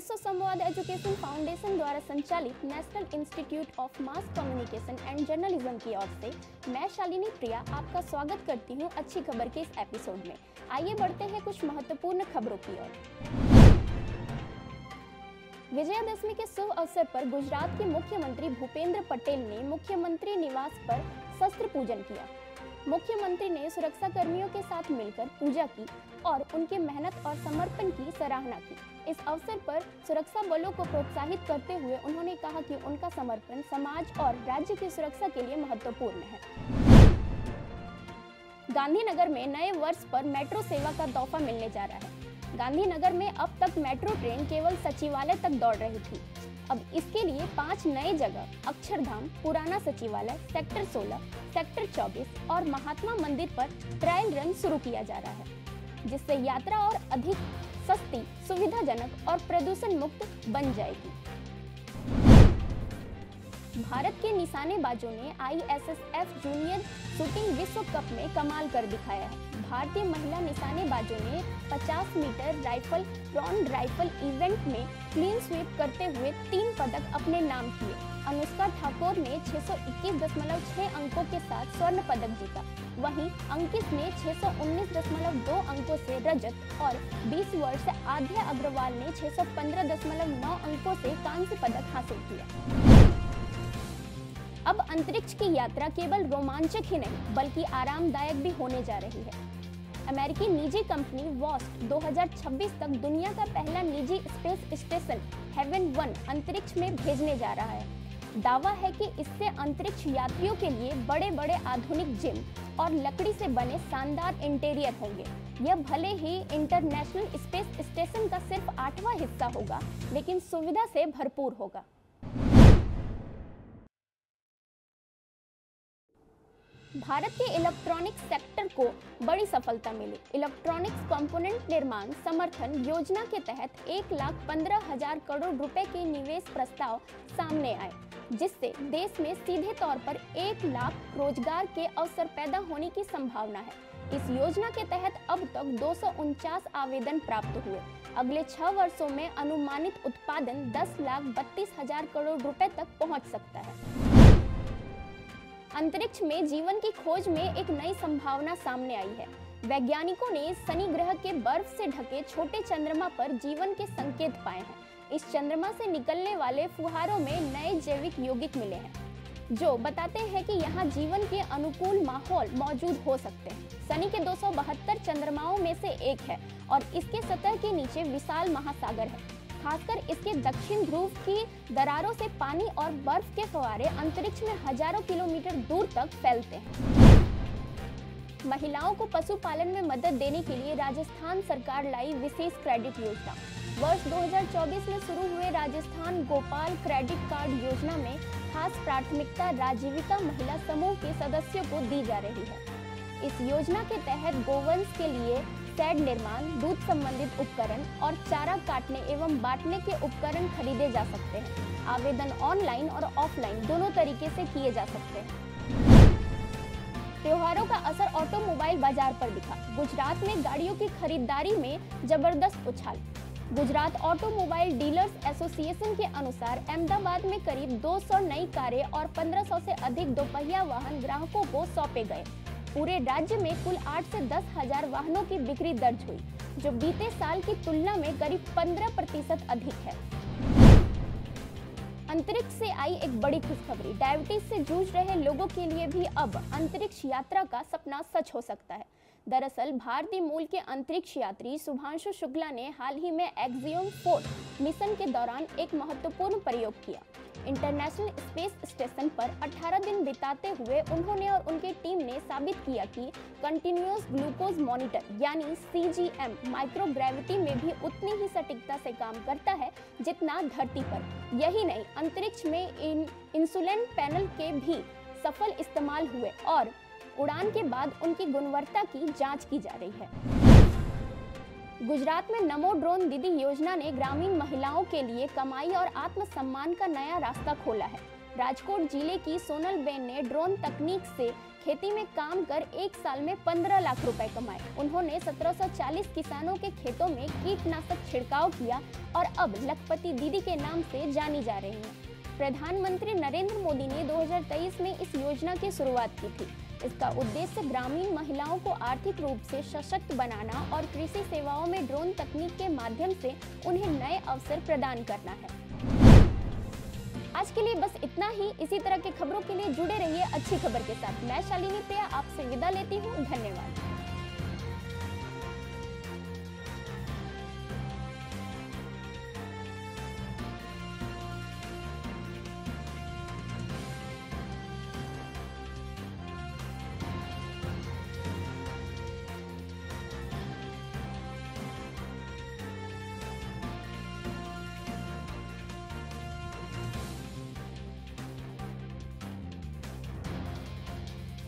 विश्व संवाद education foundation द्वारा संचालित national institute of mass communication and journalism की ओर से मैं शालिनी प्रिया आपका स्वागत करती हूं अच्छी खबर के इस एपिसोड में। आइए बढ़ते हैं कुछ महत्वपूर्ण खबरों की ओर। विजयादशमी के शुभ अवसर पर गुजरात के मुख्यमंत्री भूपेंद्र पटेल ने मुख्यमंत्री निवास पर शस्त्र पूजन किया। मुख्यमंत्री ने सुरक्षा कर्मियों के साथ मिलकर पूजा की और उनके मेहनत और समर्पण की सराहना की। इस अवसर पर सुरक्षा बलों को प्रोत्साहित करते हुए उन्होंने कहा कि उनका समर्पण समाज और राज्य की सुरक्षा के लिए महत्वपूर्ण है। गांधीनगर में नए वर्ष पर मेट्रो सेवा का तोहफा मिलने जा रहा है। गांधीनगर में अब तक मेट्रो ट्रेन केवल सचिवालय तक दौड़ रही थी। अब इसके लिए 5 नए जगह अक्षरधाम, पुराना सचिवालय, सेक्टर 16, सेक्टर 24 और महात्मा मंदिर पर ट्रायल रन शुरू किया जा रहा है, जिससे यात्रा और अधिक सस्ती, सुविधाजनक और प्रदूषण मुक्त बन जाएगी। भारत के निशानेबाजों ने ISSF जूनियर शूटिंग विश्व कप में कमाल कर दिखाया है। भारतीय महिला निशानेबाजों ने 50 metre rifle round rifle event में क्लीन स्वीप करते हुए 3 पदक अपने नाम किए। अनुष्का ठाकुर ने 621.6 अंकों के साथ स्वर्ण पदक जीता। वहीं अंकित ने 619.2 अंकों से रजत और 20 वर्ष आध्या अग्रवाल ने 615.9 अंकों से कांस्य पदक हासिल किया। अब अंतरिक्ष की यात्रा केवल रोमांचक ही नहीं बल्कि आरामदायक भी होने जा रही है। अमेरिकी निजी कंपनी वॉस्ट 2026 तक दुनिया का पहला निजी स्पेस स्टेशन हेवन 1 अंतरिक्ष में भेजने जा रहा है। दावा है कि इससे अंतरिक्ष यात्रियों के लिए बड़े-बड़े आधुनिक जिम और लकड़ी से बने शानदार इंटीरियर होंगे। यह भले ही इंटरनेशनल स्पेस स्टेशन का सिर्फ 8वां हिस्सा होगा, लेकिन सुविधा से भरपूर होगा। भारत के इलेक्ट्रॉनिक्स सेक्टर को बड़ी सफलता मिली। इलेक्ट्रॉनिक्स कंपोनेंट निर्माण समर्थन योजना के तहत 1,15,000 करोड़ रुपए के निवेश प्रस्ताव सामने आए, जिससे देश में सीधे तौर पर 1 लाख रोजगार के अवसर पैदा होने की संभावना है। इस योजना के तहत अब तक 249 आवेदन प्राप्त हुए। अगले 6 वर्षों में अनुमानित उत्पादन 10,32,000 करोड़ रुपए तक पहुंच सकता है। अंतरिक्ष में जीवन की खोज में एक नई संभावना सामने आई है। वैज्ञानिकों ने शनि ग्रह के बर्फ से ढके छोटे चंद्रमा पर जीवन के संकेत पाए हैं। इस चंद्रमा से निकलने वाले फुहारों में नए जैविक यौगिक मिले हैं, जो बताते हैं कि यहाँ जीवन के अनुकूल माहौल मौजूद हो सकते हैं। शनि के 272 चंद्रमाओं में से एक है और इसके सतह के नीचे विशाल महासागर है। खासकर इसके दक्षिण ध्रुव की दरारों से पानी और बर्फ के फव्वारे अंतरिक्ष में हजारों किलोमीटर दूर तक फैलते हैं। महिलाओं को पशुपालन में मदद देने के लिए राजस्थान सरकार लाई विशेष क्रेडिट योजना। वर्ष 2024 में शुरू हुए राजस्थान गोपाल क्रेडिट कार्ड योजना में खास प्राथमिकता राजीविका महिला समूह के सदस्यों को दी जा रही है। इस योजना के तहत गोवंश के लिए शेड निर्माण, दूध संबंधित उपकरण और चारा काटने एवं बांटने के उपकरण खरीदे जा सकते हैं। आवेदन ऑनलाइन और ऑफलाइन दोनों तरीके से किए जा सकते हैं। त्योहारों का असर ऑटोमोबाइल बाजार पर दिखा। गुजरात में गाड़ियों की खरीदारी में जबरदस्त उछाल। गुजरात ऑटोमोबाइल डीलर्स एसोसिएशन के अनुसार अहमदाबाद में करीब 200 नई कारें और 1500 से अधिक दोपहिया वाहन ग्राहकों को सौंपे गए। पूरे राज्य में कुल 8 से 10 हजार वाहनों की बिक्री दर्ज हुई, जो बीते साल की तुलना में करीब 15% अधिक है। अंतरिक्ष से आई एक बड़ी खुशखबरी। डायबिटीज से जूझ रहे लोगों के लिए भी अब अंतरिक्ष यात्रा का सपना सच हो सकता है। दरअसल भारतीय मूल के अंतरिक्ष यात्री शुभांशु शुक्ला ने हाल ही में एक्सियोम 4 मिशन के दौरान एक महत्वपूर्ण प्रयोग किया। इंटरनेशनल स्पेस स्टेशन पर 18 दिन बिताते हुए उन्होंने और उनकी टीम ने साबित किया कि कंटिन्यूअस ग्लूकोज मॉनिटर यानी CGM माइक्रोग्रेविटी में भी उतनी ही सटीकता से काम करता है जितना धरती पर। यही नहीं, अंतरिक्ष में इंसुलिन पैनल के भी सफल इस्तेमाल हुए और उड़ान के बाद उनकी गुणवत्ता की जांच की जा रही है। गुजरात में नमो ड्रोन दीदी योजना ने ग्रामीण महिलाओं के लिए कमाई और आत्मसम्मान का नया रास्ता खोला है। राजकोट जिले की सोनल बेन ने ड्रोन तकनीक से खेती में काम कर एक साल में 15 लाख रुपए कमाए। उन्होंने 1740 किसानों के खेतों में कीटनाशक छिड़काव किया और अब लखपति दीदी के नाम से जानी जा रही हैं। प्रधानमंत्री नरेंद्र मोदी ने 2023 में इस योजना की शुरुआत की थी। इसका उद्देश्य ग्रामीण महिलाओं को आर्थिक रूप से सशक्त बनाना और कृषि सेवाओं में ड्रोन तकनीक के माध्यम से उन्हें नए अवसर प्रदान करना है। आज के लिए बस इतना ही। इसी तरह की खबरों के लिए जुड़े रहिए अच्छी खबर के साथ। मैं शालिनी प्रिया आपसे विदा लेती हूँ। धन्यवाद।